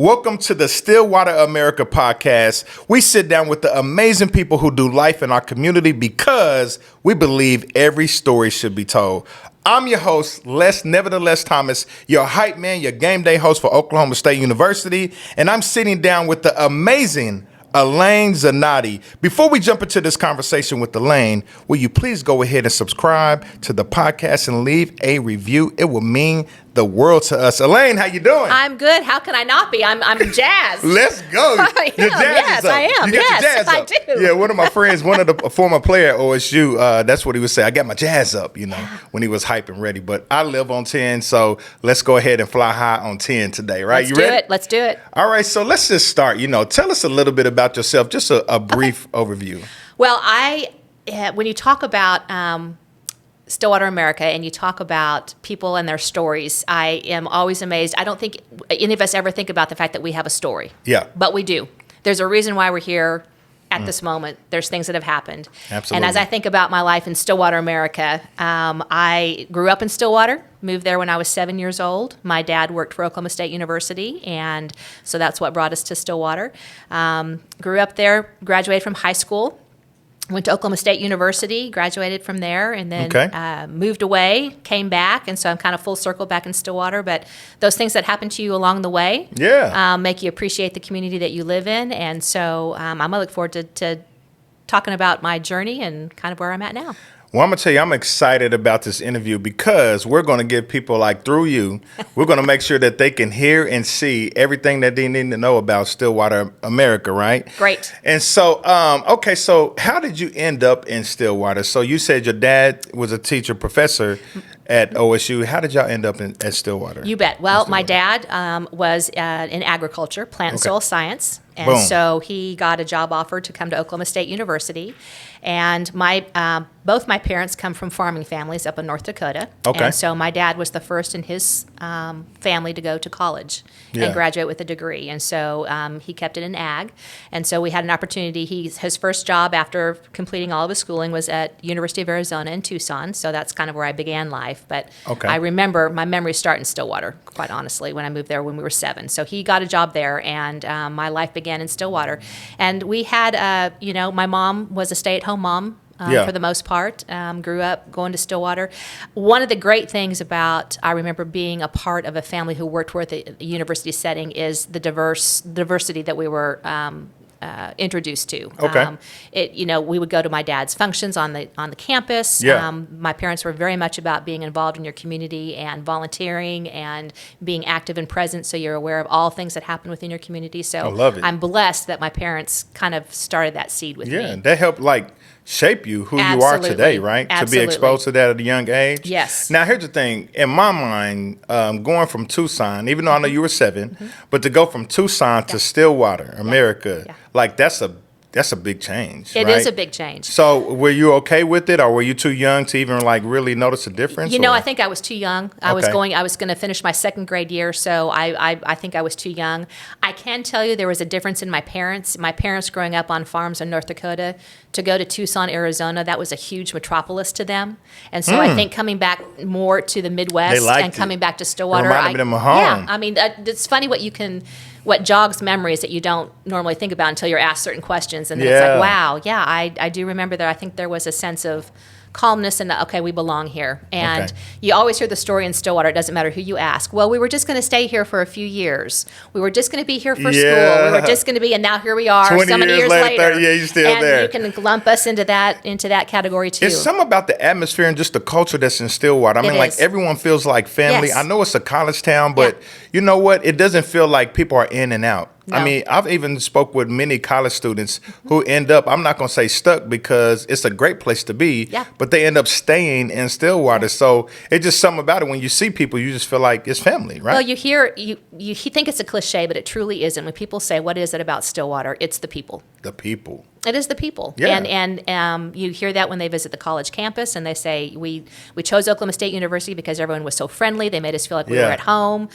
Welcome to the Stillwater America Podcast. We sit down with the amazing people who do life in our community because we believe every story should be told. I'm your host, Nevertheless Thomas, your hype man, your game day host for Oklahoma State University, and I'm sitting down with the amazing Alane Zannotti. Before we jump into this conversation with Alane, will you please go ahead and subscribe to the podcast and leave a review? It will mean the world to us. Alane, how you doing? I'm good. How can I not be? I'm jazzed. Let's go. Yes, I am. You got your jazz I up. do. Yeah, one of my friends, one of the former player at OSU, that's what he would say. I got my jazz up, when he was hype and ready. But I live on 10, so let's go ahead and fly high on 10 today, right? Let's You ready? Let's do it. All right, so let's just start. Tell us a little bit about yourself, just a brief overview. Well, when you talk about Stillwater America and you talk about people and their stories, I am always amazed. I don't think any of us ever think about the fact that we have a story. Yeah. But we do. There's a reason why we're here at this moment. There's things that have happened. Absolutely. And as I think about my life in Stillwater America, I grew up in Stillwater, moved there when I was 7 years old. My dad worked for Oklahoma State University, and so that's what brought us to Stillwater. Grew up there, graduated from high school. Went to Oklahoma State University, graduated from there, and then moved away, came back, and so I'm kind of full circle back in Stillwater. But those things that happen to you along the way make you appreciate the community that you live in. And so I'm going to look forward to talking about my journey and kind of where I'm at now. Well, I'm going to tell you, I'm excited about this interview because we're going to give people through you, we're going to make sure that they can hear and see everything that they need to know about Stillwater America, right? Great. And so, so how did you end up in Stillwater? So you said your dad was a teacher, professor at OSU. How did y'all end up at Stillwater? You bet. Well, my dad was in agriculture, plant and soil science. And Boom. So he got a job offer to come to Oklahoma State University. And both my parents come from farming families up in North Dakota. Okay. And so my dad was the first in his family to go to college and graduate with a degree. And so he kept it in ag. And so we had an opportunity. His first job after completing all of his schooling was at University of Arizona in Tucson. So that's kind of where I began life. But I remember my memories start in Stillwater, quite honestly, when I moved there when we were 7. So he got a job there, and my life began in Stillwater. And we had, my mom was a stay-at-home mom. For the most part, grew up going to Stillwater. One of the great things I remember being a part of a family who worked with a university setting is the diversity that we were introduced to. Okay. We would go to my dad's functions on the campus. Yeah. My parents were very much about being involved in your community and volunteering and being active and present, so you're aware of all things that happen within your community. So I love it. I'm blessed that my parents kind of started that seed with me. Yeah, they helped shape you who you are today, right? Absolutely. To be exposed to that at a young age. Yes. Now, here's the thing. In my mind, going from Tucson, even though I know you were 7, but to go from Tucson to Stillwater, America, that's a big change. It is a big change. So were you okay with it, or were you too young to even really notice a difference? I think I was too young. I was going to finish my second grade year, so I think I was too young. I can tell you there was a difference in my parents. My parents growing up on farms in North Dakota, to go to Tucson, Arizona, that was a huge metropolis to them. And so I think coming back more to the Midwest and coming back to Stillwater. Reminded them of home. Yeah, I mean, it's funny what jogs memories that you don't normally think about until you're asked certain questions. And then it's like, wow, I do remember that. I think there was a sense of calmness and, okay, we belong here. And you always hear the story in Stillwater, it doesn't matter who you ask. Well, we were just going to stay here for a few years. We were just going to be here for school. We were just going to be, and now here we are 20 so many years later. You're still there. And you can lump us into that category too. It's something about the atmosphere and just the culture that's in Stillwater. I mean, everyone feels like family. Yes. I know it's a college town, but you know what? It doesn't feel like people are in and out. No. I mean, I've even spoke with many college students who end up, I'm not going to say stuck because it's a great place to be, but they end up staying in Stillwater. So it's just something about it. When you see people, you just feel like it's family, right? Well, you think it's a cliche, but it truly isn't. When people say, what is it about Stillwater? It's the people. The people. It is the people. Yeah. And you hear that when they visit the college campus and they say, we chose Oklahoma State University because everyone was so friendly. They made us feel like we were at home.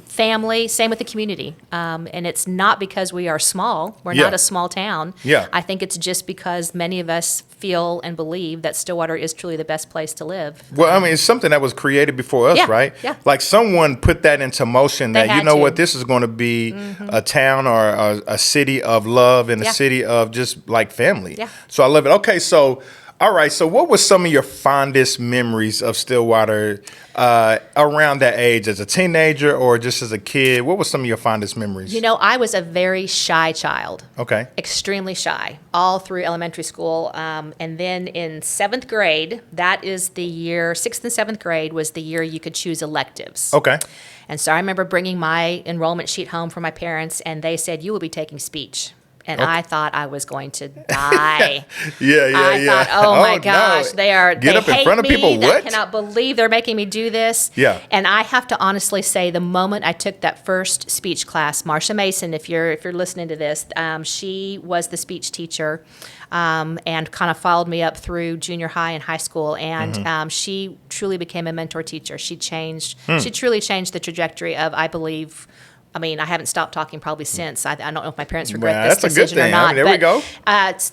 Family, same with the community. And it's not because we are small. We're not a small town. Yeah. I think it's just because many of us feel and believe that Stillwater is truly the best place to live. Well, I mean, it's something that was created before us, right? Yeah. Like someone put that into motion They that, you had know to. what, this is going to be a town or a city of love and a Yeah. city of just like family. Yeah. So I love it. Okay, so, all right. So what were some of your fondest memories of Stillwater around that age, as a teenager or just as a kid? What were some of your fondest memories? You know, I was a very shy child. Okay. Extremely shy, all through elementary school. And then in 7th grade, that is the year, 6th and 7th grade was the year you could choose electives. Okay. And so I remember bringing my enrollment sheet home for my parents, and they said, you will be taking speech. And I thought I was going to die. I thought, oh my gosh, no. Get up in hate front of me. people. They What? cannot believe they're making me do this. Yeah. And I have to honestly say, the moment I took that first speech class, Marsha Mason, if you're listening to this, she was the speech teacher. And kind of followed me up through junior high and high school. And she truly became a mentor teacher. She truly changed the trajectory of, I believe, I mean, I haven't stopped talking probably since. I don't know if my parents regret this that's a good decision or thing. not. I mean, there we go.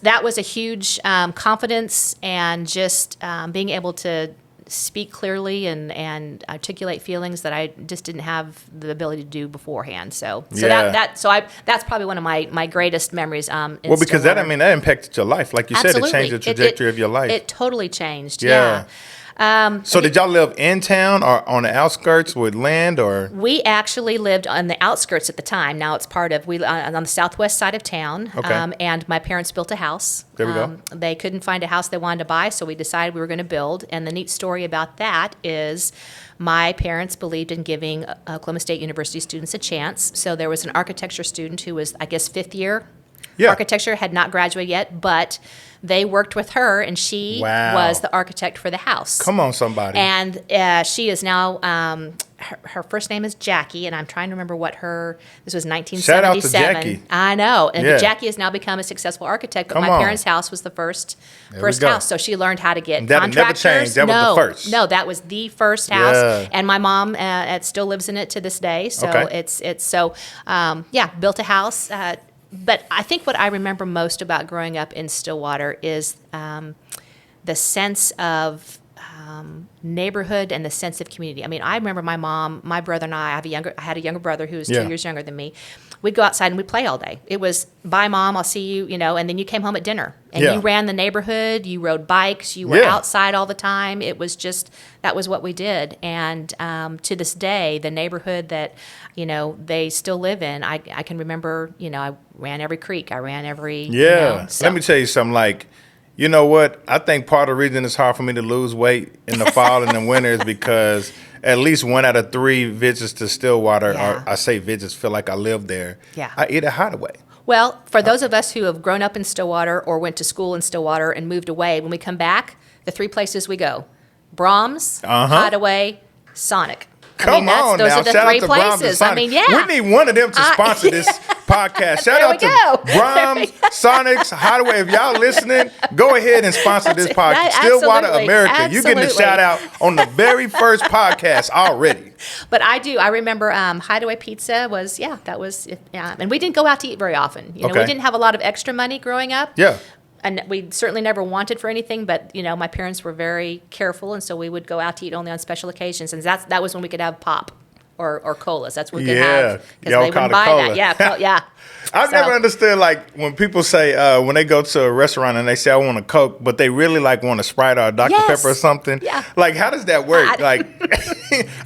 That was a huge confidence and just being able to speak clearly and articulate feelings that I just didn't have the ability to do beforehand. So that's probably one of my greatest memories. Well, because Stillwater. that impacted your life. Like you Absolutely. said, it changed the trajectory of your life. It totally changed. Yeah. So did y'all live in town or on the outskirts with land or? We actually lived on the outskirts at the time. Now it's part of, on the southwest side of town. Okay. And my parents built a house. There we go. They couldn't find a house they wanted to buy, so we decided we were going to build. And the neat story about that is my parents believed in giving Oklahoma State University students a chance. So there was an architecture student who was, I guess, 5th year. Architecture, had not graduated yet, but they worked with her, and she was the architect for the house. Come on, somebody. And she is now, her first name is Jackie, and I'm trying to remember this was 1977. Shout out to Jackie. I know. And Jackie has now become a successful architect, but my parents' house was the first house. So she learned how to get contractors. That never changed. That was the first. No, that was the first house. Yeah. And my mom still lives in it to this day. So built a house. But I think what I remember most about growing up in Stillwater is the sense of neighborhood and the sense of community. I mean, I remember my mom, my brother, and I had a younger brother who was 2 years younger than me. We'd go outside and we'd play all day. It was, bye, Mom, I'll see you, and then you came home at dinner. And you ran the neighborhood, you rode bikes, you were outside all the time. It was just, that was what we did. And to this day, the neighborhood that, they still live in, I can remember, I ran every creek. I ran every, Let me tell you something, like, you know what? I think part of the reason it's hard for me to lose weight in the fall and the winter is because at least 1 out of 3 visits to Stillwater, or I say visits, feel like I live there. Yeah. I eat at Hideaway. Well, for those of us who have grown up in Stillwater or went to school in Stillwater and moved away, when we come back, the 3 places we go: Brahms, Hideaway, Sonic. Come on those now. are the Shout 3 out to Brahms places. and Sonic. We need one of them to sponsor this podcast. Shout out to Brahms, Sonics, Hideaway. If y'all listening, go ahead and sponsor this podcast. Stillwater America. You getting a shout out on the very first podcast already. But I remember Hideaway Pizza was, and we didn't go out to eat very often. We didn't have a lot of extra money growing up. Yeah. And we certainly never wanted for anything, but, my parents were very careful, and so we would go out to eat only on special occasions. And that was when we could have pop or colas. That's what we could have, because they wouldn't buy cola. that. Yeah. I've never understood, like, when people say, when they go to a restaurant and they say, I want a Coke, but they really, like, want a Sprite or a Dr. Pepper or something. Yeah. Like, how does that work? Like,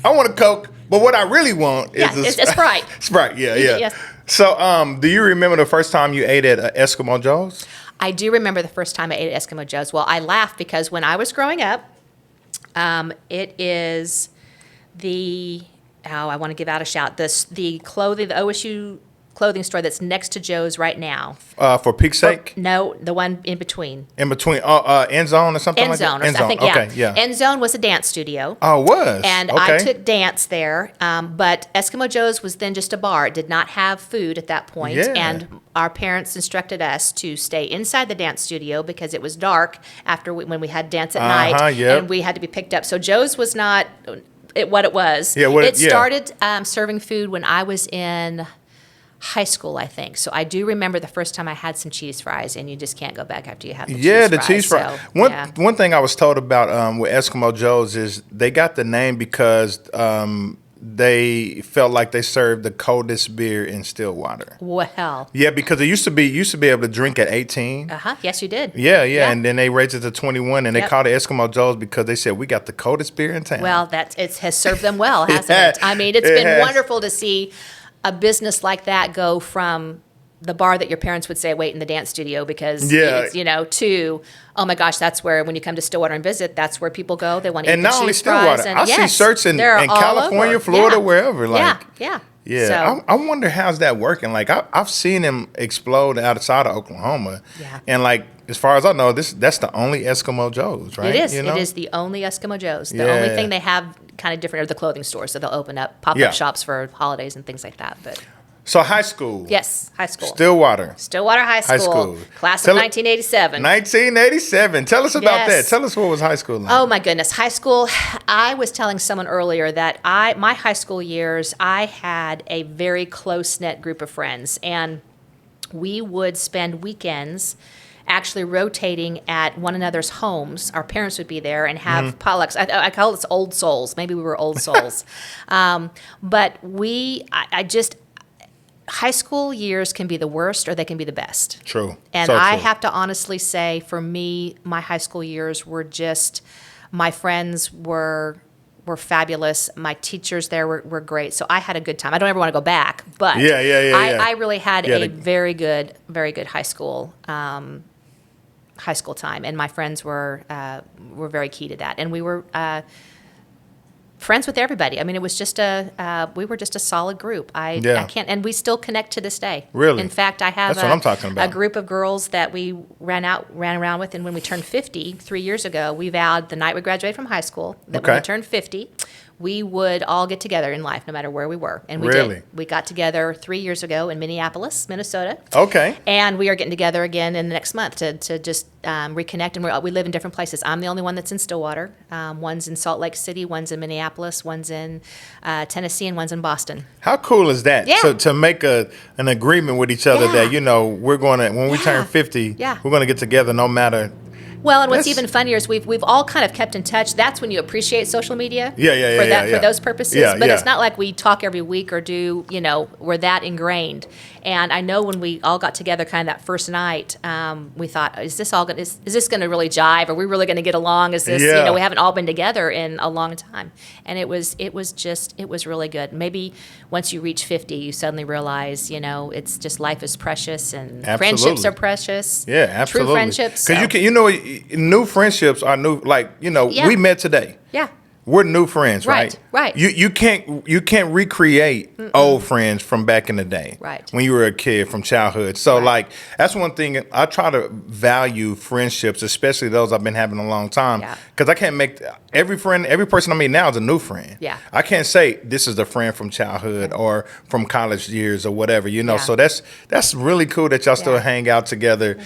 I want a Coke, but what I really want is a Sprite. Sprite, yeah. Yes. So, do you remember the first time you ate at Eskimo Joe's? I do remember the first time I ate at Eskimo Joe's. Well, I laugh because when I was growing up, it is I want to give out a shout. The clothing, the OSU clothing store that's next to Joe's right now. For peak's sake? No, the one in between. In between, End Zone or something like that? End Zone, I think, yeah. Okay, yeah. End Zone was a dance studio. Oh, it was? And okay. I took dance there, but Eskimo Joe's was then just a bar. It did not have food at that point, Yeah. and our parents instructed us to stay inside the dance studio because it was dark when we had dance at night, yep. and we had to be picked up. So Joe's was not what it was. Yeah, it started serving food when I was in high school, I think. So I do remember the first time I had some cheese fries, and you just can't go back after you have the cheese fries. The cheese fries. So, one thing I was told about with Eskimo Joe's is they got the name because they felt like they served the coldest beer in Stillwater. Well. Yeah, because it used to be able to drink at 18. Yes, you did. Yeah, and then they raised it to 21, and they Yep. called it Eskimo Joe's because they said we got the coldest beer in town. Well, it has served them well, hasn't it? I mean, it's It been has. wonderful to see a business like that go from the bar that your parents would say, wait in the dance studio because, Yeah. it's, to, oh my gosh, that's where, when you come to Stillwater and visit, that's where people go. They want to eat and the not only cheese fries. Stillwater, I see shirts in they're all California, over. Florida, Yeah. wherever. Like, Yeah. Yeah, So, I wonder how's that working. Like I've seen them explode outside of Oklahoma, Yeah. and like as far as I know, that's the only Eskimo Joe's, right? it is. You know? It is the only Eskimo Joe's. The Yeah. only thing they have kind of different are the clothing stores. So they'll open up pop-up Yeah. shops for holidays and things like that. But So high school. yes, high school. Stillwater. Stillwater High School. School. Class Tell of it- 1987. 1987. Tell us about Yes. that. Tell us what was high school like. Oh my goodness, high school. I was telling someone earlier that my high school years, I had a very close-knit group of friends, and we would spend weekends actually rotating at one another's homes. Our parents would be there and have potlucks. I call this old souls. Maybe we were old souls. But high school years can be the worst or they can be the best. True. And So I true. have to honestly say, for me, my high school years were just, my friends were fabulous. My teachers there were great. So I had a good time. I don't ever want to go back, but Yeah. I really had Yeah, a very good high school time, and my friends were very key to that. And we were friends with everybody. I mean, it was just we were just a solid group. I can't, and we still connect to this day. Really? In fact, I have That's what I'm talking about. a group of girls that we ran around with, and when we turned 50 3 years ago, we vowed the night we graduated from high school that when we turned 50, we would all get together in life, no matter where we were. And we Really? did. We got together 3 years ago in Minneapolis, Minnesota. Okay. And we are getting together again in the next month to just reconnect. And we live in different places. I'm the only one that's in Stillwater. One's in Salt Lake City, one's in Minneapolis, one's in Tennessee, and one's in Boston. How cool is that? Yeah. So to make an agreement with each other Yeah. that we're going to when we turn 50, Yeah. we're going to get together no matter. Well, and what's That's- even funnier is we've all kind of kept in touch. That's when you appreciate social media. Yeah. For those purposes. Yeah, but yeah. it's not like we talk every week or do, we're that ingrained. And I know when we all got together kind of that first night, we thought, is this going to really jive? Are we really going to get along? Is this, Yeah. we haven't all been together in a long time. And it was really good. Maybe once you reach 50, you suddenly realize, it's just life is precious and Absolutely. friendships are precious. Yeah, absolutely. True friendships. Because so- new friendships are new. Like Yeah. we met today. Yeah. We're new friends, right? Right. You can't recreate old friends from back in the day, Right. When you were a kid from childhood. So like that's one thing I try to value friendships, especially those I've been having a long time, Yeah. because I can't make every person I meet now is a new friend. Yeah. I can't say this is a friend from childhood or from college years or whatever, Yeah. So that's really cool that y'all still Yeah. hang out together.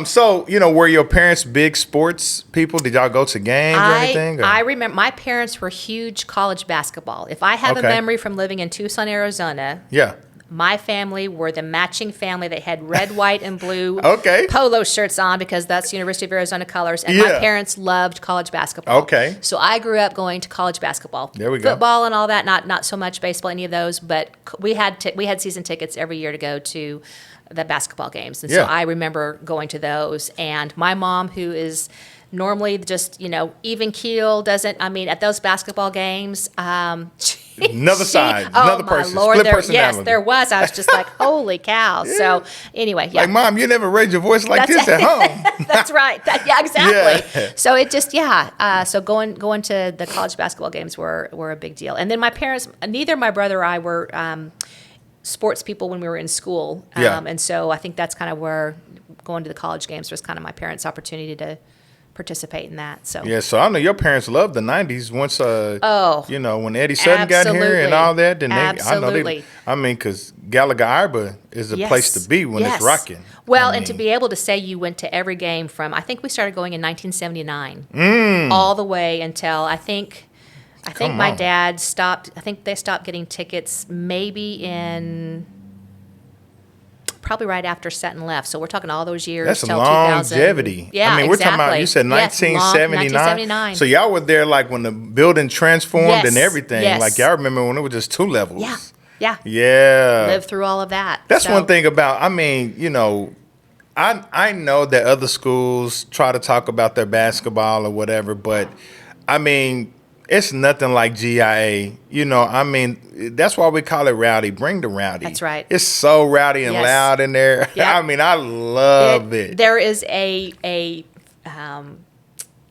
So were your parents big sports people? Did y'all go to games or anything? Or? I remember my parents were huge college basketball. If I have a Okay. memory from living in Tucson, Arizona, Yeah. my family were the matching family. They had red, white, and blue Okay. polo shirts on because that's University of Arizona colors. And my Yeah. parents loved college basketball. Okay. So I grew up going to college basketball. There we go. Football and all that, not so much baseball, any of those. But we had season tickets every year to go to the basketball games. And so Yeah. I remember going to those. And my mom, who is normally just, even keel, at those basketball games, Another side, oh another my person, Lord, split yes, personality. there was. I was just like, holy cow. So anyway, yeah. Like, Mom, you never raised your voice like this at home. That's right. Yeah, exactly. Yeah. So it just, so going to the college basketball games were a big deal. And then my parents, neither my brother or I were sports people when we were in school. Yeah. And so I think that's kind of where going to the college games was kind of my parents' opportunity to participate in that. So Yeah, so I know your parents loved the 90s once, you know, when Eddie Sutton got here and Absolutely. all that. Then Absolutely. I mean, because Gallagher Arba is a place to be when it's rocking. Well, and to be able to say you went to every game from, I think we started going in 1979, all the way until I think my dad stopped. I think they stopped getting tickets maybe in probably right after Sutton left. So we're talking all those years. That's till longevity. 2000. Yeah, I mean, we're talking about, you said 1979. 1979. So y'all were there like when the building transformed Yes, and everything. yes. Like y'all remember when it was just 2 levels. Yeah, yeah. Yeah. Lived through all of that. That's So- one thing about, I mean, you know, I know that other schools try to talk about their basketball or whatever, but I mean, it's nothing like GIA. You know, I mean, that's why we call it rowdy. Bring the rowdy. That's right. It's so rowdy and Yes. loud in there. Yep. I mean, I love it. There is a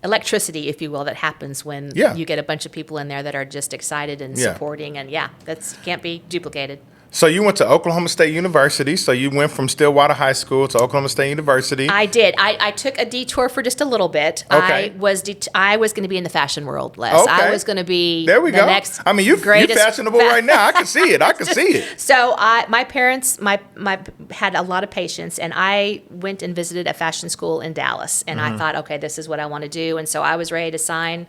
electricity, if you will, that happens when you get a bunch of people in there that are just excited and supporting, and that's can't be duplicated. So you went to Oklahoma State University. So you went from Stillwater High School to Oklahoma State University. I did. I took a detour for just a little bit. Okay. I was going to be in the fashion world, Les. Okay. I was going to be There we the go. next I mean, you're greatest fashionable right now. I can see it. I can see it. So my parents had a lot of patience, and I went and visited a fashion school in Dallas, and I thought, okay, this is what I want to do, and so I was ready to sign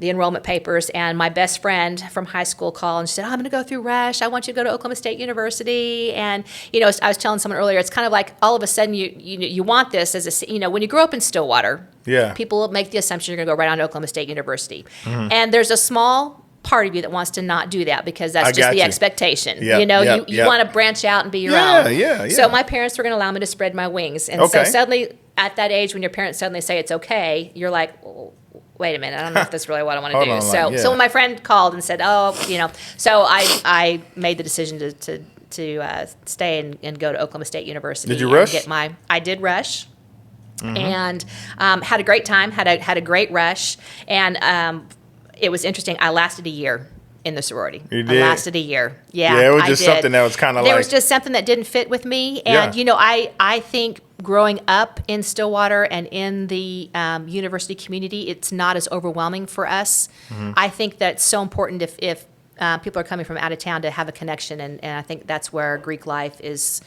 the enrollment papers, and my best friend from high school called and she said, I'm going to go through Rush. I want you to go to Oklahoma State University. And, you know, I was telling someone earlier, it's kind of like all of a sudden you want this as a, you know, when you grow up in Stillwater, people make the assumption you're going to go right on to Oklahoma State University. And there's a small part of you that wants to not do that because that's just the expectation. Yep, you know, yep, you want to branch out and be your own. Yeah. So my parents were going to allow me to spread my wings. And so suddenly at that age, when your parents suddenly say it's okay, you're like, wait a minute, I don't know if that's really what I want to do. So when my friend called and said, so I made the decision to stay and go to Oklahoma State University. Did you rush? I did rush. And had a great time, had a great rush. And it was interesting. I lasted a year in the sorority. You did? I lasted a year. Yeah, it was just something that was kind of like... There was just something that didn't fit with me. And, you know, I think growing up in Stillwater and in the university community, it's not as overwhelming for us. I think that's so important if people are coming from out of town to have a connection. And I think that's where Greek life is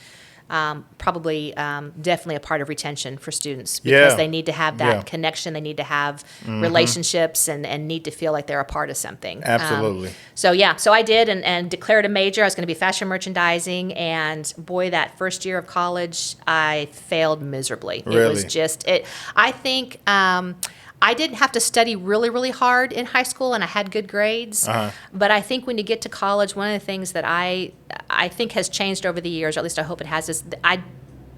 probably definitely a part of retention for students because they need to have that connection. They need to have relationships and need to feel like they're a part of something. Absolutely. So I did and declared a major. I was going to be fashion merchandising, and boy, that first year of college, I failed miserably. Really? It was just it. I think I didn't have to study really, really hard in high school, and I had good grades. But I think when you get to college, one of the things that I think has changed over the years, or at least I hope it has, is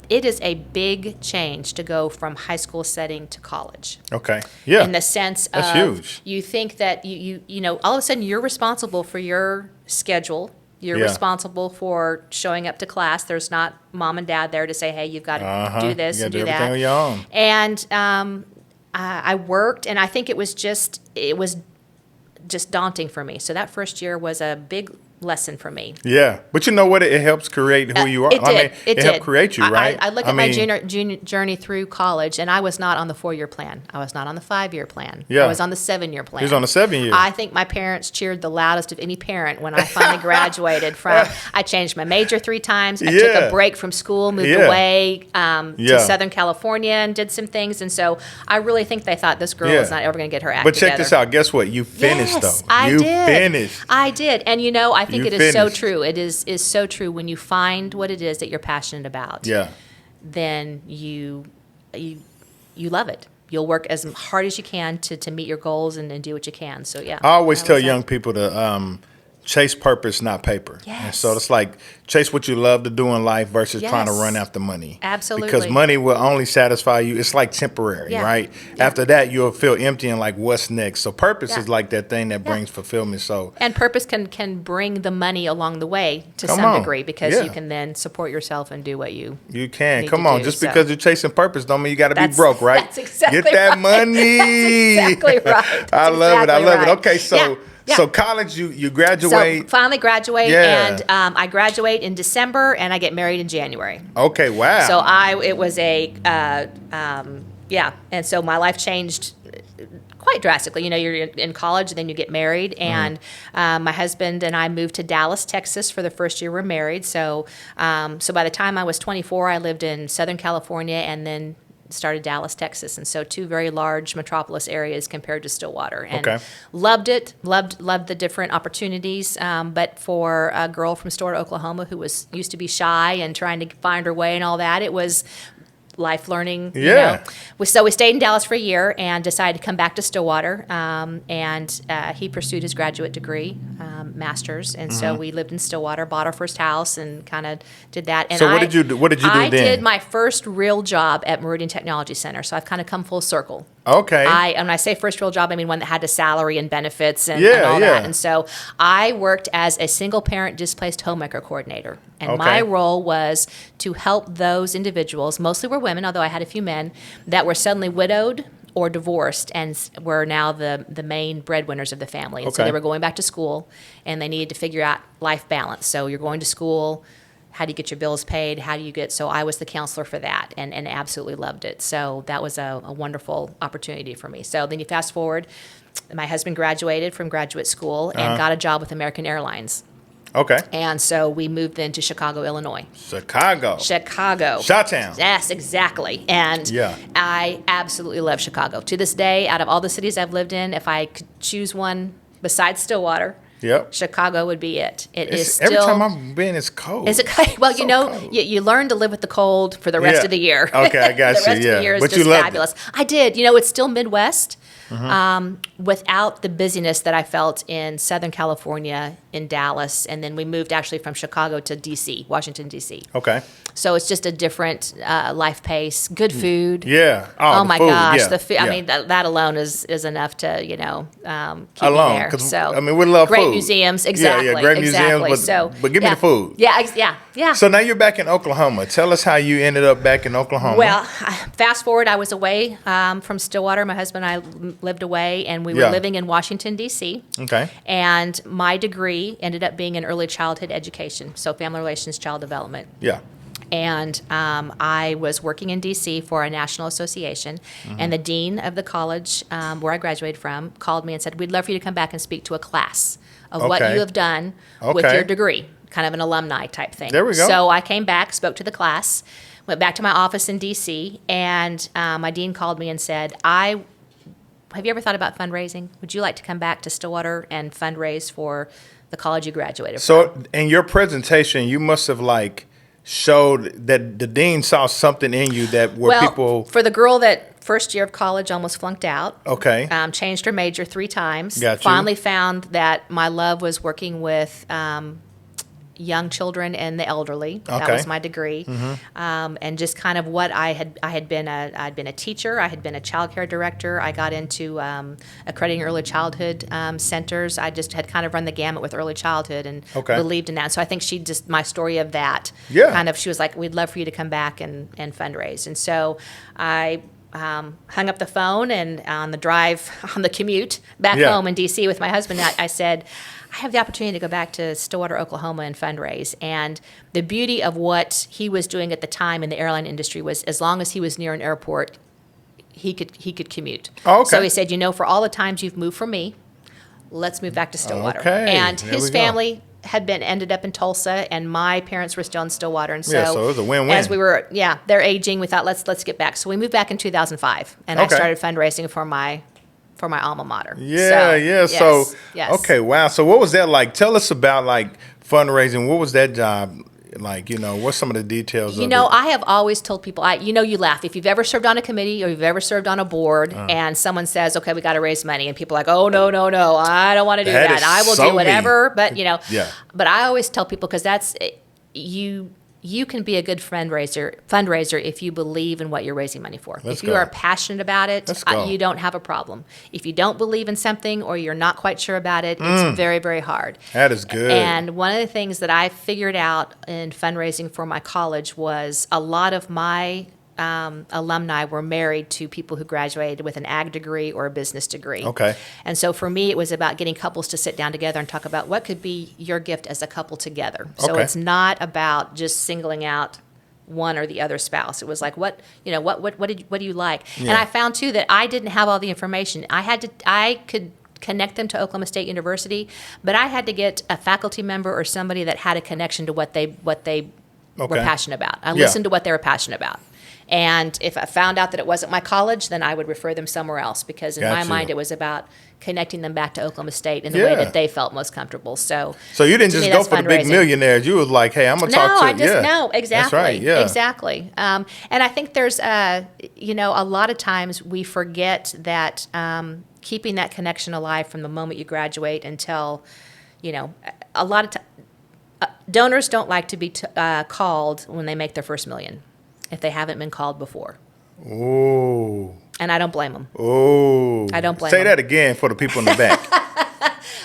it is a big change to go from high school setting to college. Okay. Yeah. In the sense That's of huge. you think that you know, all of a sudden you're responsible for your schedule. You're responsible for showing up to class. There's not mom and dad there to say, hey, you've got to do this and do that. Everything on your own. And I worked, and I think it was just daunting for me. So that first year was a big lesson for me. Yeah, but you know what? It helps create who you are. It did. It helped create you, right? I look at my junior journey through college, and I was not on the 4-year plan. I was not on the 5-year plan. Yeah. I was on the 7-year plan. He was on the 7-year. I think my parents cheered the loudest of any parent when I finally graduated from. I changed my major 3 times. I took a break from school, moved away to Southern California, and did some things. And so I really think they thought this girl is not ever going to get her act together. But check this out. Guess what? You finished, though. I did. Finished. I did. And, you know, I think it is so finished. true. It is so true when you find what it is that you're passionate about. Yeah. Then you love it. You'll work as hard as you can to meet your goals and do what you can. So, yeah. I always tell young people to chase purpose, not paper. Yes. And so it's like chase what you love to do in life versus trying to run after money. Absolutely. Because money will only satisfy you. It's like temporary, right? Yeah. After that, you'll feel empty and like, what's next? So purpose is like that thing that brings fulfillment. So and purpose can bring the money along the way to some degree because you can then support yourself and do what you can. need Come to on. do, Just so. because you're chasing purpose don't mean you got to be broke, right? That's exactly Get that right. money. That's exactly right. I love it. Okay, so Yeah. So college, you So graduate. finally graduate, Yeah. and I graduate in December, and I get married in January. Okay, wow. So it was and so my life changed quite drastically. You know, you're in college, and then you get married, and my husband and I moved to Dallas, Texas for the first year we're married. So by the time I was 24, I lived in Southern California, and then started Dallas, Texas, and so two very large metropolis areas compared to Stillwater, and loved it. Loved the different opportunities. But for a girl from Stillwater, Oklahoma, who used to be shy and trying to find her way and all that, it was life learning. Yeah. So we stayed in Dallas for a year and decided to come back to Stillwater. He pursued his graduate degree, master's, and so we lived in Stillwater, bought our first house, and kind of did that. And So what did you do? What did you do I then? did my first real job at Meridian Technology Center. So I've kind of come full circle. Okay. When I say first real job, I mean one that had a salary and benefits and Yeah, all yeah. that. And so I worked as a single parent displaced homemaker coordinator. And my role was to help those individuals, mostly were women, although I had a few men, that were suddenly widowed or divorced and were now the main breadwinners of the family. And so they were going back to school, and they needed to figure out life balance. So you're going to school. How do you get your bills paid? So I was the counselor for that, and absolutely loved it. So that was a wonderful opportunity for me. So then you fast forward, my husband graduated from graduate school and got a job with American Airlines. Okay. And so we moved then to Chicago, Illinois. Chicago. Chi-town. Yes, exactly. And I absolutely love Chicago. To this day, out of all the cities I've lived in, if I could choose one besides Stillwater, Chicago would be it. It is still. Every time I've been, it's cold. Is it cold? Well, cold. You learn to live with the cold for the rest of the year. Okay, I got the rest you. of the year is But just you loved fabulous. it. I did. It's still Midwest. Without the busyness that I felt in Southern California, in Dallas, and then we moved actually from Chicago to D.C., Washington, D.C. Okay. So it's just a different life pace, good food. Yeah. Oh my food. gosh, Yeah. the food. Yeah. I mean, that alone is enough to keep Alone, me there. 'cause, So I mean, we love great food. museums, exactly. Yeah, great exactly. museums, but give me the food. Yeah. So now you're back in Oklahoma. Tell us how you ended up back in Oklahoma. Well, fast forward, I was away from Stillwater. My husband and I lived away, and we were living in Washington, D.C. Okay. And my degree ended up being in early childhood education, so family relations, child development. Yeah. And I was working in D.C. for a national association, and the dean of the college where I graduated from called me and said, "We'd love for you to come back and speak to a class of what you have done with your degree," kind of an alumni type thing. There we go. So I came back, spoke to the class, went back to my office in D.C., and my dean called me and said, have you ever thought about fundraising? Would you like to come back to Stillwater and fundraise for the college you graduated from? So in your presentation, you must have showed that the dean saw something in you that people. For the girl that first year of college almost flunked out. Okay. Changed her major 3 times. Got you. Finally found that my love was working with young children and the elderly. That was my degree. And just kind of what I'd been a teacher. I had been a child care director. I got into accrediting early childhood centers. I just had kind of run the gamut with early childhood and believed in that. So I think my story of that, she was like, "We'd love for you to come back and fundraise." And so I hung up the phone, and on the commute back home in D.C. with my husband, I said, I have the opportunity to go back to Stillwater, Oklahoma and fundraise. And the beauty of what he was doing at the time in the airline industry was, as long as he was near an airport, he could commute. Oh, okay. So he said, for all the times you've moved from me, let's move back to Stillwater. Okay. And There his we go. family ended up in Tulsa, and my parents were still in Stillwater. And so it was a win-win. As we were, they're aging, we thought, let's get back. So we moved back in 2005, and I started fundraising for my alma mater. So, okay, wow. So what was that like? Tell us about fundraising. What was that job like? What's some of the details of it? I have always told people, you laugh. If you've ever served on a committee or you've ever served on a board and someone says, okay, we got to raise money, and people are like, oh, no, I don't want to do that. I will do whatever. But, but I always tell people, because that's, you can be a good fundraiser if you believe in what you're raising money for. If you are passionate about it, you don't have a problem. If you don't believe in something or you're not quite sure about it, it's very, very hard. That is good. And one of the things that I figured out in fundraising for my college was a lot of my alumni were married to people who graduated with an ag degree or a business degree. Okay. And so for me, it was about getting couples to sit down together and talk about what could be your gift as a couple together. So Okay. it's not about just singling out one or the other spouse. It was like, what do you like? Yeah. And I found too that I didn't have all the information. I could connect them to Oklahoma State University, but I had to get a faculty member or somebody that had a connection to what they were passionate about. I listened to what they were passionate about. And if I found out that it wasn't my college, then I would refer them somewhere else, because in my mind it was about connecting them back to Oklahoma State in the way that they felt most comfortable. So you didn't just go for the big millionaires. You was like, hey, I'm going to talk to No, exactly. That's right, yeah. Exactly. And I think there's, a lot of times we forget that keeping that connection alive from the moment you graduate until, a lot of times, donors don't like to be called when they make their first million if they haven't been called before. Ooh. And I don't blame them. Ooh. I don't blame them. Say that again for the people in the back.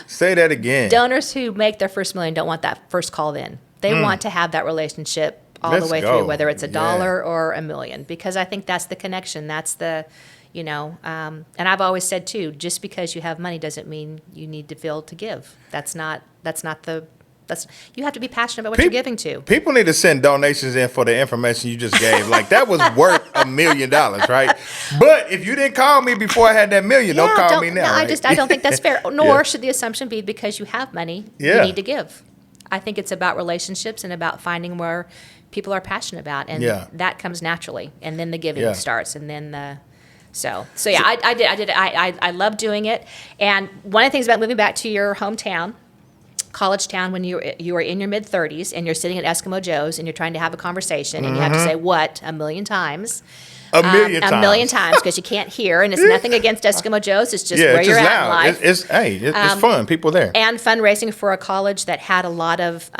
Say that again. Donors who make their first million don't want that first call in. They want to have that relationship all the way through, whether it's $1 or $1 million, because I think that's the connection. That's the, and I've always said too, just because you have money doesn't mean you need to feel to give. You have to be passionate about what you're giving to. People need to send donations in for the information you just gave. Like, that was worth $1 million, right? But if you didn't call me before I had that million, don't call me now. No, right? I don't think that's fair. Nor should the assumption be because you have money, you need to give. I think it's about relationships and about finding where people are passionate about, and that comes naturally. And then the giving starts, and then the. I did it. I love doing it. And one of the things about moving back to your hometown, college town, when you are in your mid-30s and you're sitting at Eskimo Joe's and you're trying to have a conversation and you have to say what 1 million times. A million times because you can't hear, and it's nothing against Eskimo Joe's. It's just where you're at in life. It's fun. People there. And fundraising for a college that had a lot of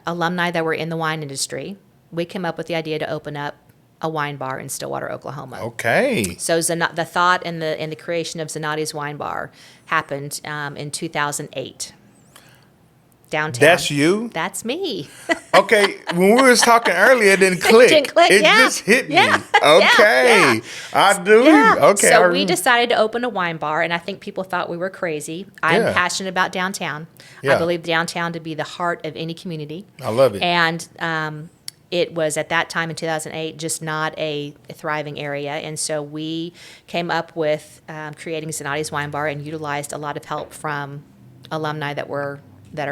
alumni that were in the wine industry. We came up with the idea to open up a wine bar in Stillwater, Oklahoma. Okay. So the thought and the creation of Zannotti's Wine Bar happened in 2008. Downtown. That's you? That's me. Okay. When we was talking earlier, it didn't click. It just hit me. Okay. I do. Yeah. Okay. So we decided to open a wine bar, and I think people thought we were crazy. I'm passionate about downtown. I believe downtown to be the heart of any community. I love it. And it was, at that time in 2008, just not a thriving area. And so we came up with creating Zannotti's Wine Bar and utilized a lot of help from alumni that are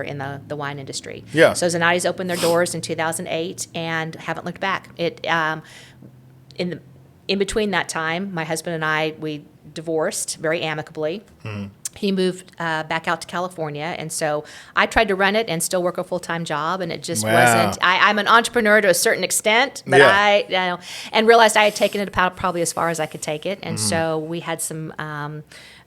in the wine industry. Yeah. So Zannotti's opened their doors in 2008 and haven't looked back. In between that time, my husband and I, we divorced very amicably. Mm-hmm. He moved back out to California, and so I tried to run it and still work a full-time job, and it just wasn't. I'm an entrepreneur to a certain extent, but and realized I had taken it about probably as far as I could take it, and so we had some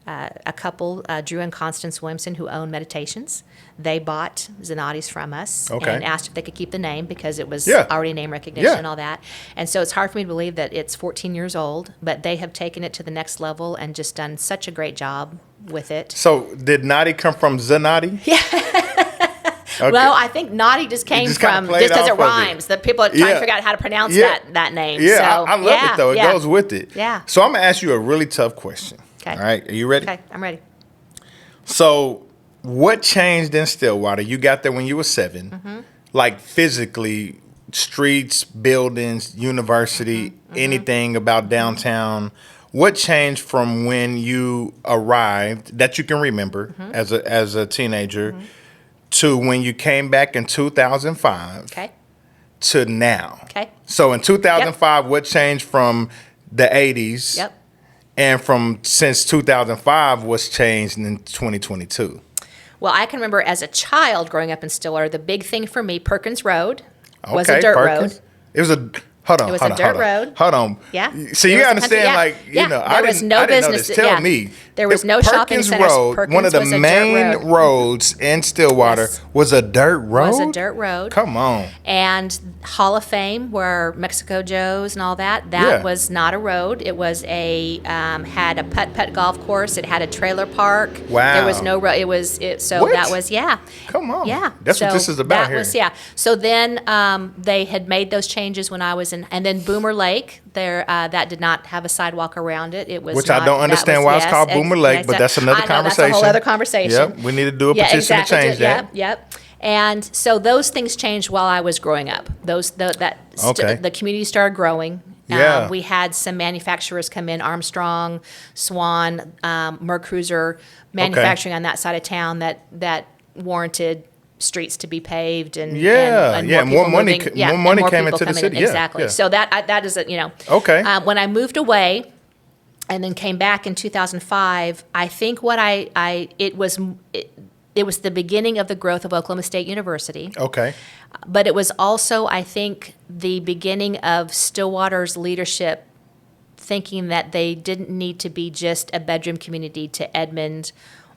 a couple, Drew and Constance Williamson, who own Meditations. They bought Zannotti's from us and asked if they could keep the name because it was already name recognition and all that. And so it's hard for me to believe that it's 14 years old, but they have taken it to the next level and just done such a great job with it. So did Naughty come from Zannotti? Yeah. Okay. Well, I think Naughty just came from just because it rhymes. That people are trying to figure out how to pronounce that name. Yeah, so, I love it though. It goes with it. Yeah. So I'm gonna ask you a really tough question. Okay. All right. Are you ready? Okay, I'm ready. So, what changed in Stillwater? You got there when you were 7. Mm-hmm. Like physically, streets, buildings, university, anything about downtown. What changed from when you arrived that you can remember as a teenager to when you came back in 2005 to now? Okay. So in 2005, what changed from the 80s? Yep. And since 2005, what's changed in 2022? Well, I can remember as a child growing up in Stillwater, the big thing for me, Perkins Road was a dirt road. It was a Hold on. Road. Hold on. Yeah. So you understand, I didn't know this. Tell me. There was no shopping center. Road, Perkins one of the was a main dirt road. roads in Stillwater, Yes. was a dirt road? Was a dirt road. Come on. And Hall of Fame, where Mexico Joe's and all that, Yeah. was not a road. It was had a putt-putt golf course. It had a trailer park. Wow. There was no road. What? That was, yeah. Come on. Yeah. That's what this is about here. So then they had made those changes when I was in, and then Boomer Lake, that did not have a sidewalk around it. It was Which I don't understand why it's called Boomer Lake, but that's another conversation. That's a whole other conversation. Yep, we need to do a petition to change that. Yep. And so those things changed while I was growing up. The community started growing. Yeah. We had some manufacturers come in, Armstrong, Swan, Mercruiser, manufacturing on that side of town that warranted streets to be paved and more money came into the city. Exactly. Yeah. So that is Okay. When I moved away and then came back in 2005, I think it was the beginning of the growth of Oklahoma State University. Okay. But it was also, I think, the beginning of Stillwater's leadership thinking that they didn't need to be just a bedroom community to Edmond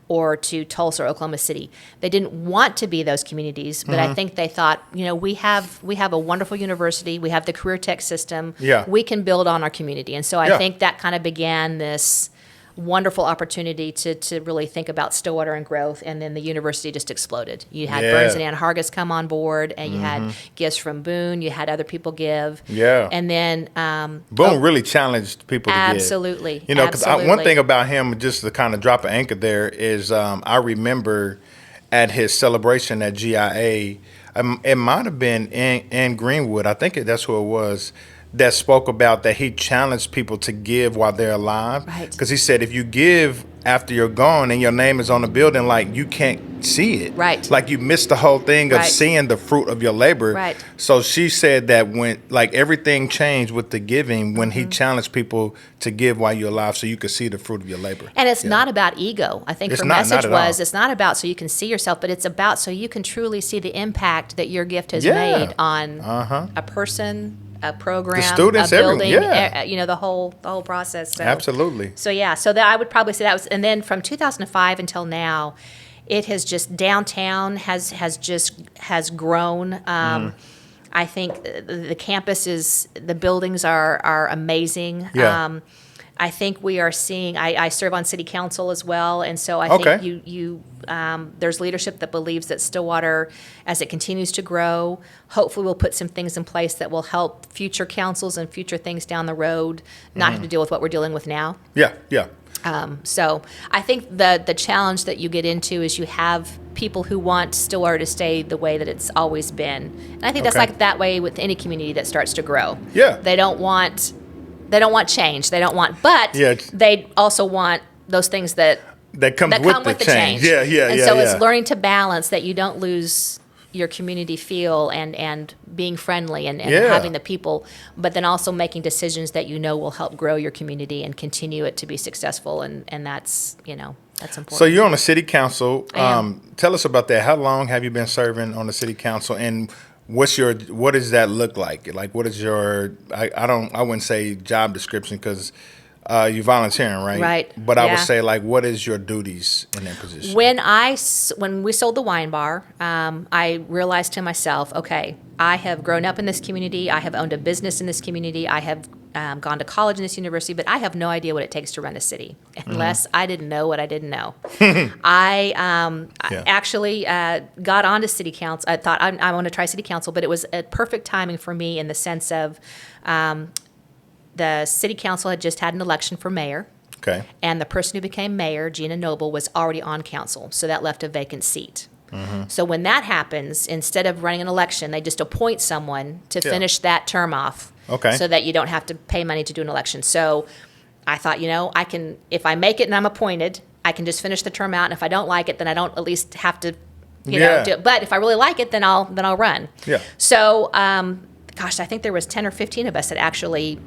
or to Tulsa or Oklahoma City. They didn't want to be those communities, but I think they thought, we have a wonderful university, we have the career tech system, we can build on our community. And so I think that kind of began this wonderful opportunity to really think about Stillwater and growth, and then the university just exploded. You had Burns and Ann Hargis come on board, and you had gifts from Boone, you had other people give. Yeah. And then Boone really challenged people to give. Absolutely. Because one thing about him, just to kind of drop an anchor there, is I remember at his celebration at GIA, it might have been in Greenwood, I think that's who it was, that spoke about that he challenged people to give while they're alive. Right. Because he said, if you give after you're gone and your name is on the building, like, you can't see it. Right. Like, you missed the whole thing of seeing the fruit of your labor. Right. So she said that when, like, everything changed with the giving when he challenged people to give while you're alive so you could see the fruit of your labor. And it's not about ego. I think her message was, it's not about so you can see yourself, but it's about so you can truly see the impact that your gift has made on a person, a program, the students, a building, everyone, the whole process. So, absolutely. So that I would probably say that was, and then from 2005 until now, it has just downtown has grown. I think the campus the buildings are amazing. Yeah. I think we are seeing. I serve on city council as well, and so I think you there's leadership that believes that Stillwater, as it continues to grow, hopefully we'll put some things in place that will help future councils and future things down the road not have to deal with what we're dealing with now. Yeah. So I think the challenge that you get into is you have people who want Stillwater to stay the way that it's always been, and I think that's like that way with any community that starts to grow. Yeah. They don't want change. But they also want those things that come with the change. Yeah. And so it's learning to balance that you don't lose your community feel and being friendly and having the people, but then also making decisions that will help grow your community and continue it to be successful. And that's, that's important. So you're on the city council. I am. Tell us about that. How long have you been serving on the city council, and what does that look like? Like, what is your, I wouldn't say job description because you're volunteering, right? Right. But I would say, like, what is your duties in that position? When we sold the wine bar, I realized to myself, okay, I have grown up in this community. I have owned a business in this community. I have gone to college in this university, but I have no idea what it takes to run a city unless I didn't know what I didn't know. I actually got onto city council. I thought I want to try city council, but it was a perfect timing for me in the sense of the city council had just had an election for mayor. Okay. And the person who became mayor, Gina Noble, was already on council, so that left a vacant seat. So when that happens, instead of running an election, they just appoint someone to finish that term off. Okay. So that you don't have to pay money to do an election. So I thought, I can, if I make it and I'm appointed, I can just finish the term out. And if I don't like it, then I don't at least have to, do it. But if I really like it, then I'll run. Yeah. So, I think there was 10 or 15 of us that actually,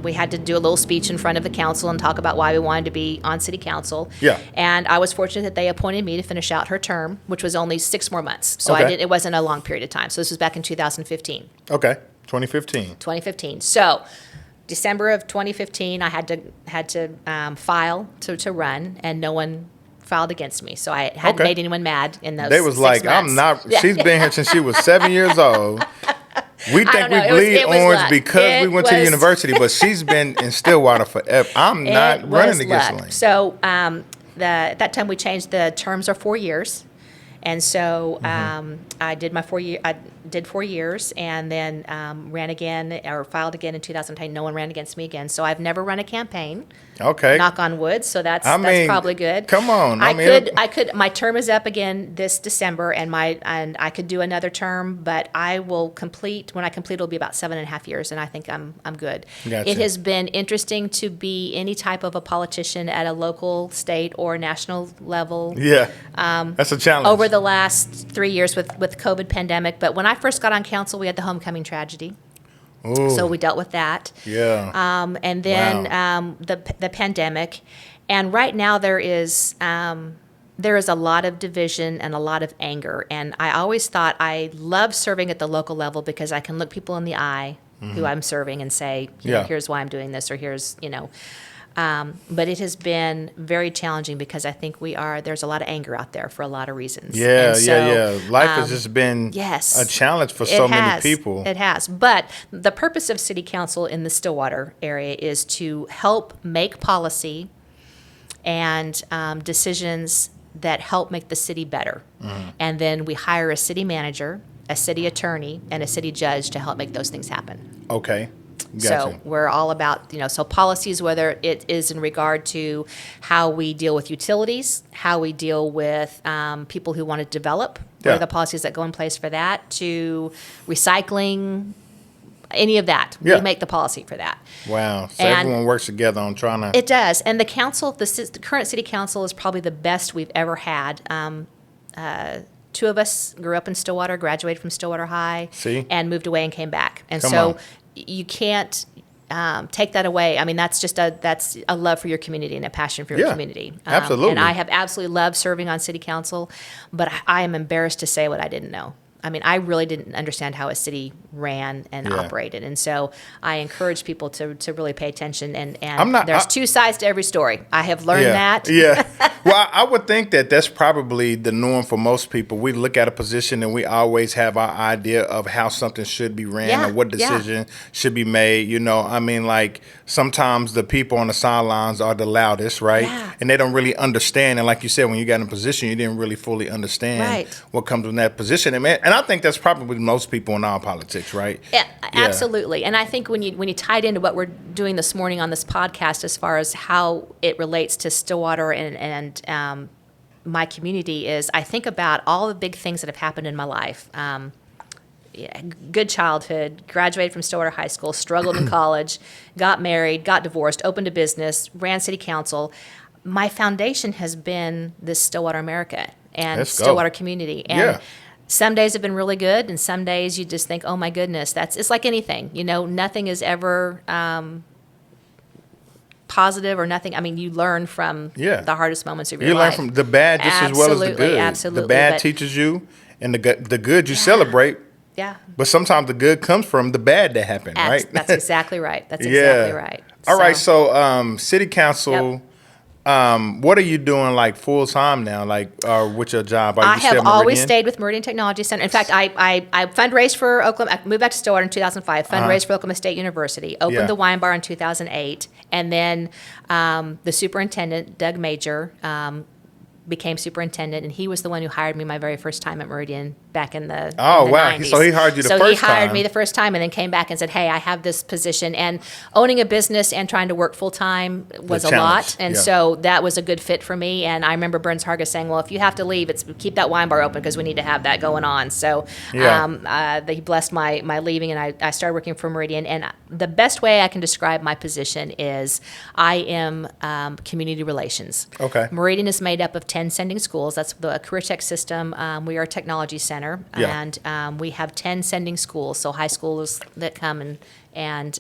we had to do a little speech in front of the council and talk about why we wanted to be on city council. Yeah. And I was fortunate that they appointed me to finish out her term, which was only 6 more months. So it wasn't a long period of time. So this was back in 2015. Okay. 2015. So December of 2015, I had to file to run, and no one filed against me. So I hadn't made anyone mad in those 6 months. They was like, I'm not. Yeah. She's been here since she was 7 years old. We think we bleed orange because we went to the university, but she's been in Stillwater forever. I'm not running against Alane. So at that time we changed the terms are 4 years. And so I did my 4 year. I did 4 years, and then ran again or filed again in 2010. No one ran against me again. So I've never run a campaign. Okay. Knock on wood. So that's probably good. Come on. I could. My term is up again this December, and I could do another term, but I will complete. When I complete, it'll be about 7.5 years, and I think I'm good. Gotcha. It has been interesting to be any type of a politician at a local, state, or national level. Yeah. That's a challenge. Over the last 3 years with COVID pandemic. But when I first got on council, we had the homecoming tragedy. Ooh. So we dealt with that. Yeah. And then the pandemic. And right now there is a lot of division and a lot of anger. And I always thought I love serving at the local level because I can look people in the eye who I'm serving and say, you know, here's why I'm doing this, or here's, you know. But it has been very challenging because I think there's a lot of anger out there for a lot of reasons. Yeah. Life has just been a challenge for so many people. It has. But the purpose of City Council in the Stillwater area is to help make policy and decisions that help make the city better. And then we hire a city manager, a city attorney, and a city judge to help make those things happen. Okay. Gotcha. So we're all about, so policies, whether it is in regard to how we deal with utilities, how we deal with people who want to develop, what are the policies that go in place for that, to recycling, any of that. Yeah. We make the policy for that. Wow. So everyone works together on trying to... It does. And the council, the current city council is probably the best we've ever had. Two of us grew up in Stillwater, graduated from Stillwater High, and moved away and came back. And you can't take that away. I mean, that's a love for your community and a passion for your community. Absolutely. And I have absolutely loved serving on city council, but I am embarrassed to say what I didn't know. I mean, I really didn't understand how a city ran and operated. And so I encourage people to really pay attention. And there's two sides to every story. I have learned that. Yeah. Well, I would think that that's probably the norm for most people. We look at a position and we always have our idea of how something should be ran or what decision should be made. I mean, like sometimes the people on the sidelines are the loudest, right? Yeah. And they don't really understand. And like you said, when you got in a position, you didn't really fully understand what comes in that position. And I think that's probably most people in our politics, right? Yeah, absolutely. And I think when you tie it into what we're doing this morning on this podcast, as far as how it relates to Stillwater and my community, is I think about all the big things that have happened in my life. Good childhood, graduated from Stillwater High School, struggled in college, got married, got divorced, opened a business, ran city council. My foundation has been this StillwaterAmerica and Stillwater community. And some days have been really good, and some days you just think, oh my goodness, it's like anything. Nothing is ever positive or nothing. I mean, you learn from the hardest moments of your life. You learn from the bad just as well as the good. Absolutely. The bad teaches you, and the good you celebrate. Yeah. But sometimes the good comes from the bad that happened, right? That's exactly right. That's exactly right. All right, so city council... what are you doing like full time now? Like, with your job? I have always stayed with Meridian Technology Center. In fact, I fundraised for Oklahoma. I moved back to Stillwater in 2005. Fundraised for Oklahoma State University. Opened the wine bar in 2008, and then the superintendent, Doug Major, became superintendent, and he was the one who hired me my very first time at Meridian back in the 90s. So he hired you the first time. So he hired me the first time and then came back and said, hey, I have this position. And owning a business and trying to work full-time was a lot. And so that was a good fit for me. And I remember Burns Hargis saying, well, if you have to leave, keep that wine bar open because we need to have that going on. So he blessed my leaving, and I started working for Meridian. And the best way I can describe my position is I am community relations. Okay. Meridian is made up of 10 sending schools. That's the career tech system. We are a technology center, and we have 10 sending schools, so high schools that come and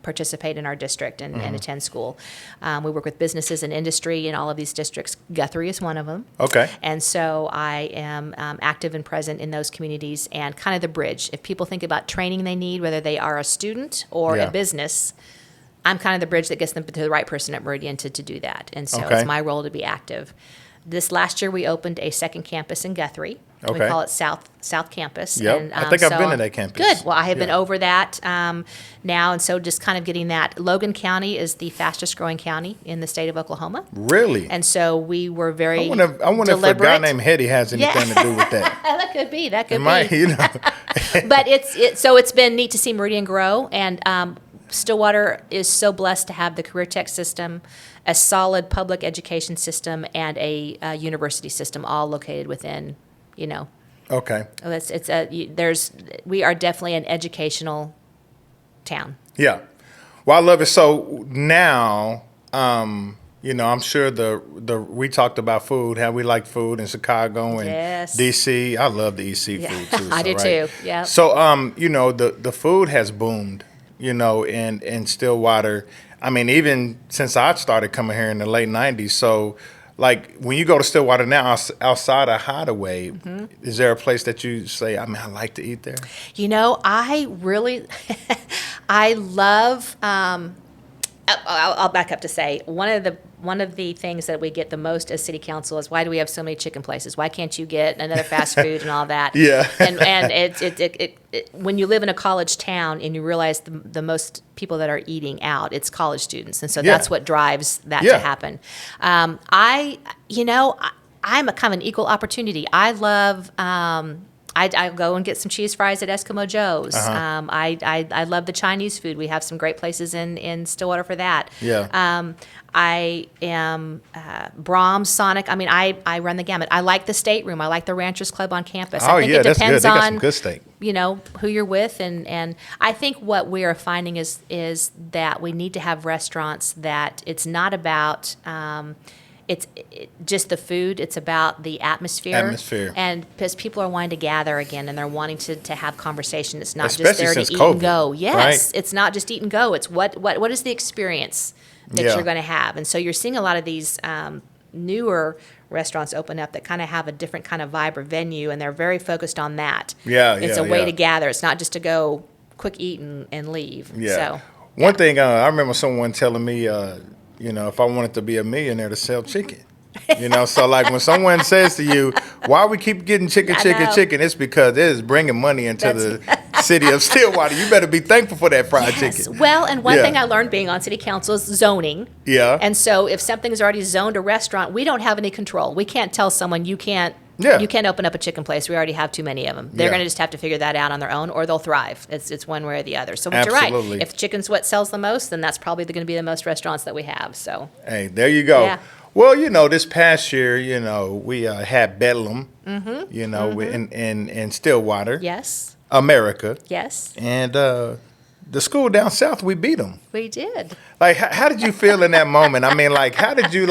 participate in our district and attend school. We work with businesses and industry in all of these districts. Guthrie is one of them. Okay. And so I am active and present in those communities and kind of the bridge. If people think about training they need, whether they are a student or a business, I'm kind of the bridge that gets them to the right person at Meridian to do that. And so Okay. it's my role to be active. This last year, we opened a second campus in Guthrie. We Okay. call it South Campus. Yep. And, I think I've been to that campus. Good. Well, I have been Yeah. over that now, and so just kind of getting that. Logan County is the fastest growing county in the state of Oklahoma. Really? And so we were very I wonder if a guy named Hetty has anything to do with that. That could be. That could It might, be. you know. But it's been neat to see Meridian grow, and Stillwater is so blessed to have the career tech system, a solid public education system, and a university system all located within, Okay. we are definitely an educational town. Yeah. Well, I love it. So now, I'm sure we talked about food, how we like food in Chicago and Yes. DC. I love the EC food too. I do right? too. Yeah. So, the food has boomed, in Stillwater. I mean, even since I started coming here in the late 90s. So, like, when you go to Stillwater now, outside of Hideaway, is there a place that you say, I like to eat there? I really, I love. I'll back up to say one of the things that we get the most as city council is, why do we have so many chicken places? Why can't you get another fast food and all that? Yeah. And it when you live in a college town and you realize the most people that are eating out, it's college students, and so that's what drives that to happen. I'm a kind of an equal opportunity. I love. I go and get some cheese fries at Eskimo Joe's. I love the Chinese food. We have some great places in Stillwater for that. Yeah. I am Brahms, Sonic. I mean, I run the gamut. I like the stateroom. I like the Ranchers Club on campus. Oh, I think yeah, it that's good. depends They got on some good steak. who you're with, and I think what we are finding is that we need to have restaurants that it's not about. It's just the food. It's about the atmosphere. And because people are wanting to gather again, and they're wanting to have conversation. It's not Especially just there since to eat COVID, and go. Yes, right? It's not just eat and go. It's what is the experience that you're going to have. And so you're seeing a lot of these newer restaurants open up that kind of have a different kind of vibe or venue, and they're very focused on that. It's a way to gather. It's not just to go quick eat and leave. Yeah. So, One thing, I remember someone telling me, if I wanted to be a millionaire, to sell chicken. So like when someone says to you, why we keep getting chicken, it's because it is bringing money into the city of Stillwater. You better be thankful for that fried chicken. Well, and one thing I learned being on city council is zoning. Yeah. And so if something is already zoned a restaurant, we don't have any control. We can't tell someone you can't open up a chicken place. We already have too many of them. They're going to just have to figure that out on their own, or they'll thrive. It's one way or the other. So but you're right. If chicken's what sells the most, then that's probably going to be the most restaurants that we have. So hey, there you go. Yeah. Well, this past year, we had Bedlam, in Stillwater. Yes. America. Yes. And the school down south, we beat them. We did. Like, how did you feel in that moment? I mean, like, how did you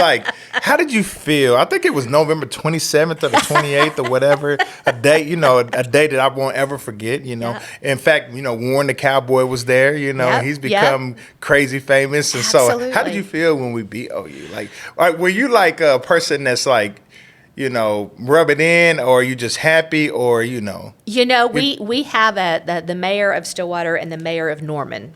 feel? I think it was November 27th or the 28th or whatever, a day that I won't ever forget, Yeah. In fact, Warren the Cowboy was there, he's become crazy famous. And Absolutely. so how did you feel when we beat OU? Like, were you like a person that's like, rub it in, or are you just happy, or we have the mayor of Stillwater and the mayor of Norman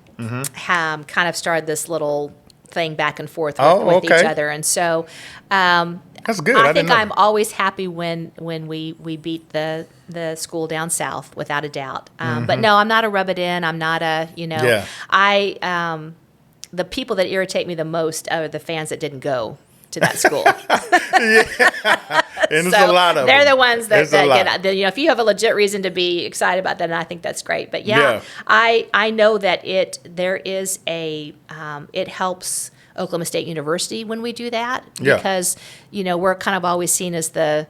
have kind of started this little thing back and forth with each other, and so that's good. I think I'm always happy when we beat the school down south, without a doubt. But no, I'm not a rub it in. I'm not a the people that irritate me the most are the fans that didn't go to that school. And there's a lot of they're them. the ones that get, if you have a legit reason to be excited about that, and I think that's great. But I know that there is it helps Oklahoma State University when we do that, because we're kind of always seen as the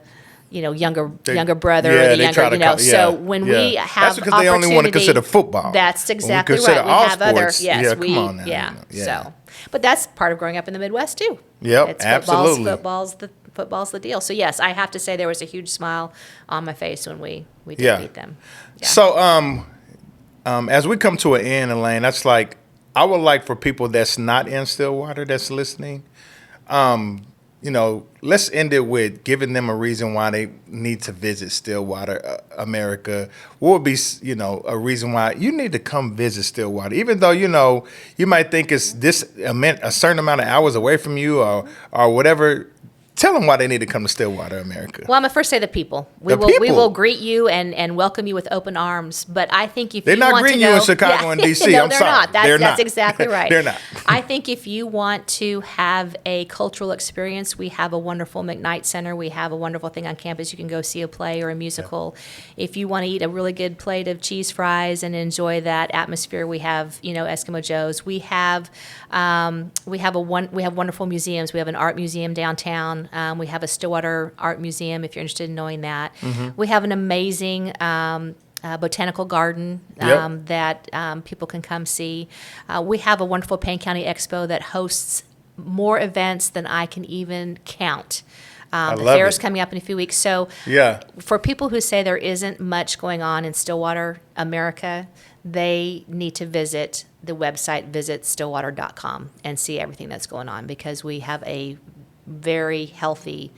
younger brother, or the younger, so when we have that's because they only want to consider football. That's exactly right. We have other, come on now. So, but that's part of growing up in the Midwest too. Yep, it's absolutely. Football's the deal. So yes, I have to say there was a huge smile on my face when we did beat them. Yeah. So as we come to an end, Alane, that's like, I would like for people that's not in Stillwater that's listening, let's end it with giving them a reason why they need to visit Stillwater, America. What would be, a reason why you need to come visit Stillwater, even though, you might think it's a certain amount of hours away from you or whatever. Tell them why they need to come to Stillwater, America. Well, I'm going to first say the people. We will greet you and welcome you with open arms. But I think if they're you not want greeting to you know, in Chicago and D.C. No, I'm they're sorry. not. That's exactly right. They're not. I think if you want to have a cultural experience, we have a wonderful McKnight Center. We have a wonderful thing on campus. You can go see a play or a musical. Yeah. If you want to eat a really good plate of cheese fries and enjoy that atmosphere, we have Eskimo Joe's. We have wonderful museums. We have an art museum downtown. We have a Stillwater Art Museum, if you're interested in knowing that. Mm-hmm. We have an amazing botanical garden that people can come see. We have a wonderful Payne County Expo that hosts more events than I can even count. The fair is coming up in a few weeks. So for people who say there isn't much going on in Stillwater, America, they need to visit the website, visit stillwater.com, and see everything that's going on, because we have a very healthy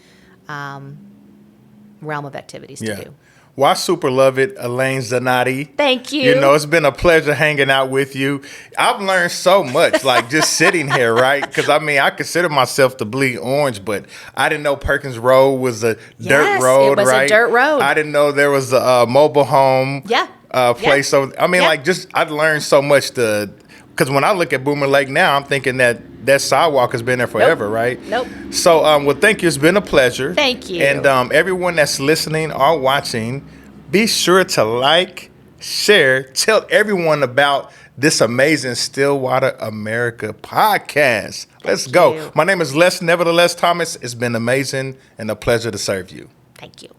realm of activities to do. Well, I super love it, Alane Zannotti. Thank you. It's been a pleasure hanging out with you. I've learned so much, like just sitting here, right? Because, I consider myself to bleed orange, but I didn't know Perkins Road was a dirt road, right? It was a dirt road. I didn't know there was a mobile home place. So, I've learned so much because when I look at Boomer Lake now, I'm thinking that sidewalk has been there forever, right? Nope. So, thank you. It's been a pleasure. Thank you. And everyone that's listening or watching, be sure to like, share, tell everyone about this amazing Stillwater America podcast. Let's go. My name is Les Nevertheless Thomas. It's been amazing and a pleasure to serve you. Thank you.